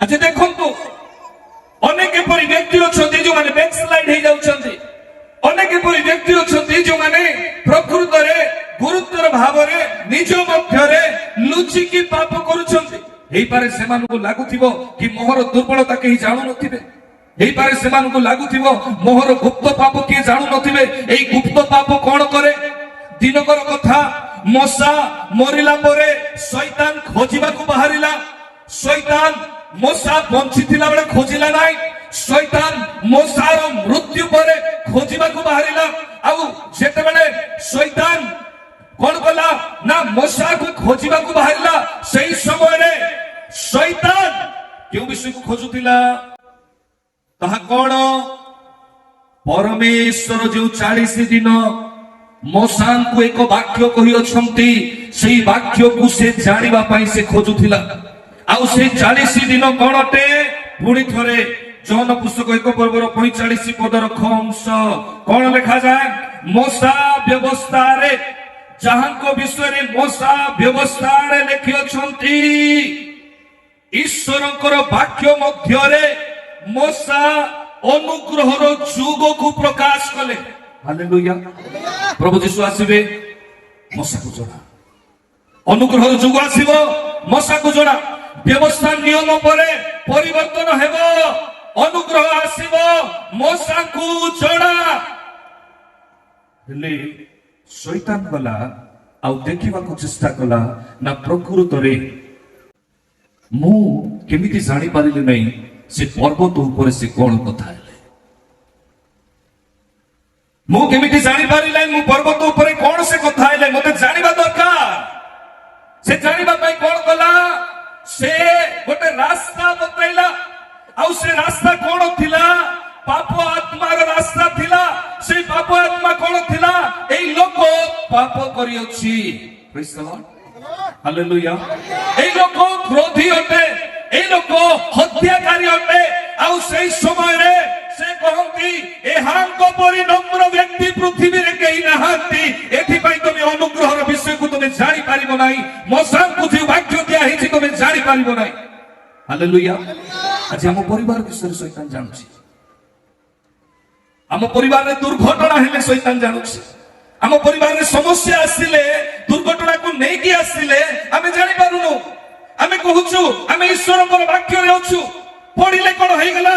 আচ্ছা দেখুন তো অনেক এপরি ব্যক্তি অଛନ୍ତି ଯେଉଁମାନେ ବ୍ୟାକସ୍ଲାଇଡ୍ ହେଇଯାଉଛନ୍ତି, ଅନେକ ଏପରି ବ୍ୟକ୍ତି ଅଛନ୍ତି ଯେଉଁମାନେ ପ୍ରକୃତରେ ଗୁରୁତର ଭାବରେ ନିଜ ମଧ୍ୟରେ ଲୁଚିକି ପାପ କରୁଛନ୍ତି। ହେଇପାରେ ସେମାନଙ୍କୁ ଲାଗୁଥିବ କି ମୋହର ଦୁର୍ବଳତା କେହି ଜାଣୁନଥିବେ, ହେଇପାରେ ସେମାନଙ୍କୁ ଲାଗୁଥିବ ମୋହର ଗୁପ୍ତ ପାପ କିଏ ଜାଣୁନଥିବେ। ଏଇ ଗୁପ୍ତ ପାପ କଣ କରେ? ଦିନକର କଥା, ମଶା ମରିଲା ପରେ ଶୈତାନ ଖୋଜିବାକୁ ବାହାରିଲା। ଶୈତାନ ମଶା ବଞ୍ଚିଥିଲା ବେଳେ ଖୋଜିଲା ନାହିଁ, ଶୈତାନ ମଶାର ମୃତ୍ୟୁ ପରେ ଖୋଜିବାକୁ ବାହାରିଲା। ଆଉ ଯେତେବେଳେ ଶୈତାନ କଣ କଲା ନା ମଶାକୁ ଖୋଜିବାକୁ ବାହାରିଲା, ସେଇ ସମୟରେ ଶୈତାନ କେଉଁ ବିଷୟକୁ ଖୋଜୁଥିଲା? ତାହା କଣ? ପରମେଶ୍ୱର ଯେଉଁ 40 ଦିନ ମଶାଙ୍କୁ ଏକ ବାକ୍ୟ କହିଅଛନ୍ତି, ସେଇ ବାକ୍ୟକୁ ସେ ଜାଣିବା ପାଇଁ ସେ ଖୋଜୁଥିଲା। ଆଉ ସେ 40 ଦିନ କଣ ଅଟେ? ପୁଣି ଥରେ ଜନ ପୁସ୍ତକ 1 ପର୍ବର 45 ପଦର ଖ ଅଂଶ କଣ ଲେଖାଯାଏ? ମଶା ବ୍ୟବସ୍ଥାରେ, ଯାହାଙ୍କ ବିଷୟରେ ମଶା ବ୍ୟବସ୍ଥାରେ ଲେଖିଅଛନ୍ତି, ଈଶ୍ୱରଙ୍କର ବାକ୍ୟ ମଧ୍ୟରେ ମଶା ଅନୁଗ୍ରହର ଯୁଗକୁ ପ୍ରକାଶ କଲେ। ହାଲେଲୁୟା। ପ୍ରଭୁ ଯୀଶୁ ଆସିବେ, ମଶାକୁ ଜଣା। ଅନୁଗ୍ରହର ଯୁଗ ଆସିବ, ମଶାକୁ ଜଣା। ବ୍ୟବସ୍ଥା ନିୟମ ପରେ ପରିବର୍ତ୍ତନ ହେବ, ଅନୁଗ୍ରହ ଆସିବ, ମଶାକୁ ଜଣା। ହେଲେ ଶୈତାନ ଗଲା ଆଉ ଦେଖିବାକୁ ଚେଷ୍ଟା କଲା ନା ପ୍ରକୃତରେ ମୁଁ କେମିତି ଜାଣିପାରିଲି ନାହିଁ ସେ ପର୍ବତ ଉପରେ ସେ କଣ କଥା ହେଲେ। ମୁଁ କେମିତି ଜାଣିପାରିଲି ନାହିଁ ମୁଁ ପର୍ବତ ଉପରେ କଣ ସେ କଥା ହେଲେ? ମତେ ଜାଣିବା ଦରକାର। ସେ ଜାଣିବା ପାଇଁ କଣ କଲା? ସେ ଗୋଟେ ରାସ୍ତା ବତାଇଲା। ଆଉ ସେ ରାସ୍ତା କଣ ଥିଲା? ପାପ ଆତ୍ମାର ରାସ୍ତା ଥିଲା। ସେଇ ପାପ ଆତ୍ମା କଣ ଥିଲା? ଏଇ ଲୋକ ପାପ କରିଅଛି। ପ୍ରେଜ୍ ଦ ଲର୍ଡ, ହାଲେଲୁୟା। ଏଇ ଲୋକ କ୍ରୋଧୀ ଅଟେ, ଏଇ ଲୋକ ହତ୍ୟାକାରୀ ଅଟେ। ଆଉ ସେଇ ସମୟରେ ସେ କହନ୍ତି, ଏହାଙ୍କ ପରି ନମ୍ର ବ୍ୟକ୍ତି ପୃଥିବୀରେ କେହି ନାହାନ୍ତି। ଏଥିପାଇଁ ତମେ ଅନୁଗ୍ରହର ବିଷୟକୁ ତମେ ଜାଣିପାରିବ ନାହିଁ, ମଶାଙ୍କୁ ଯେଉଁ ବାକ୍ୟ ଦିଆ ହେଇଛି ତମେ ଜାଣିପାରିବ ନାହିଁ। ହାଲେଲୁୟା। ଆଜି ଆମ ପରିବାର ବିଷୟରେ ଶୈତାନ ଜାଣୁଛି। ଆମ ପରିବାରରେ ଦୁର୍ଘଟଣା ହେଲେ ଶୈତାନ ଜାଣୁଛି। ଆମ ପରିବାରରେ ସମସ୍ୟା ଆସିଲେ, ଦୁର୍ଘଟଣାକୁ ନେଇକି ଆସିଲେ ଆମେ ଜାଣିପାରୁନୁ। ଆମେ କହୁଛୁ ଆମେ ଈଶ୍ୱରଙ୍କର ବାକ୍ୟରେ ଅଛୁ, ପଢିଲେ କଣ ହେଇଗଲା?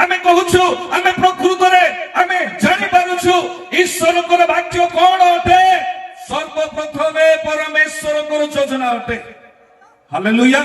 ଆମେ କହୁଛୁ ଆମେ ପ୍ରକୃତରେ ଆମେ ଜାଣିପାରୁଛୁ ଈଶ୍ୱରଙ୍କର ବାକ୍ୟ କଣ ଅଟେ? ସର୍ବପ୍ରଥମେ ପରମେଶ୍ୱରଙ୍କର ଯୋଜନା ଅଟେ। ହାଲେଲୁୟା।